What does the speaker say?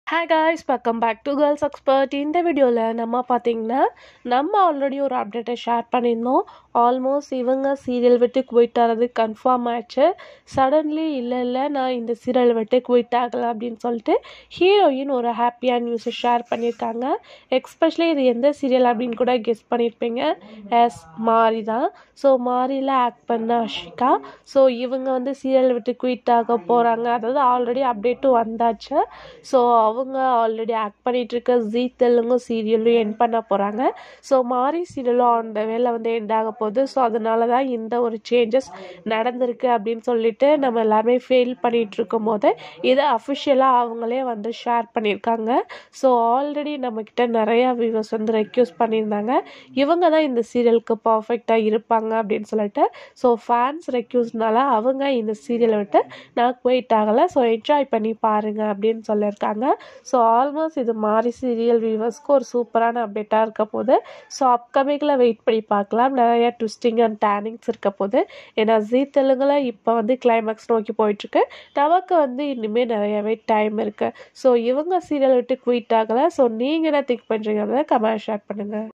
Hi guys, welcome back to girls expert. இந்த வீடியோவில் நம்ம ஆல்ரெடி ஒரு அப்டேட்டை ஷேர் பண்ணியிருந்தோம். ஆல்மோஸ்ட் இவங்க சீரியல் விட்டு குயிட் ஆகிறது கன்ஃபார்ம் ஆயிடுச்சு. சடன்லி இல்லை நான் இந்த சீரியல் விட்டு குயிட் ஆகலை அப்படின்னு சொல்லிட்டு ஹீரோயின் ஒரு ஹாப்பியான நியூஸை ஷேர் பண்ணியிருக்காங்க. எக்ஸ்பெஷலி இது எந்த சீரியல் அப்படின்னு கூட கெஸ் பண்ணியிருப்பீங்க. மாரி தான். ஸோ மாரியில் ஆக்ட் பண்ண அஷிகா. ஸோ இவங்க சீரியல் விட்டு குயிட் ஆக போகிறாங்க. அதாவது ஆல்ரெடி அப்டேட்டும் வந்தாச்சு. ஸோ அவங்க ஆல்ரெடி ஆக்ட் பண்ணிகிட்ருக்க ஜீ தெலுங்கு சீரியலும் எண்ட் பண்ண போகிறாங்க. ஸோ மாரி சீரியலும் அந்த வேலை எண்ட் ஆக போகுது. ஸோ அதனால தான் இந்த ஒரு சேஞ்சஸ் நடந்திருக்கு அப்படின்னு சொல்லிட்டு நம்ம எல்லாருமே ஃபீல் பண்ணிகிட்ருக்கும் போது இதை அஃபிஷியலாக அவங்களே ஷேர் பண்ணியிருக்காங்க. ஸோ ஆல்ரெடி நம்மக்கிட்ட நிறையா வியூவர்ஸ் ரெக்யூஸ் பண்ணியிருந்தாங்க, இவங்க தான் இந்த சீரியலுக்கு பர்ஃபெக்டாக இருப்பாங்க அப்படின்னு சொல்லிட்டு. ஸோ ஃபேன்ஸ் ரெக்யூஸ்னால அவங்க இந்த சீரியலை விட்டு நான் குயிட் ஆகலை, ஸோ என்ஜாய் பண்ணி பாருங்கள் அப்படின்னு சொல்லியிருக்காங்க. ஸோ ஆல்மோஸ்ட் இது மாரி சீரியல் வியூவர்ஸ்க்கு ஒரு சூப்பரான அப்டேட்டாக இருக்க போது. ஸோ அப்கமிங்கில் வெயிட் பண்ணி பார்க்கலாம். நிறைய ட்விஸ்டிங் அண்ட் டேர்னிங்ஸ் இருக்க போது. ஏன்னா ஜீ தெலுங்குல இப்போ கிளைமேக்ஸ் நோக்கி போயிட்டுருக்கு. நமக்கு இனிமேல் நிறையவே டைம் இருக்குது. ஸோ இவங்க சீரியல் விட்டு குயிட் ஆகலை. ஸோ நீங்கள் என்ன திங்க் பண்ணுறீங்கிறத கமெண்ட் ஷேர் பண்ணுங்கள்.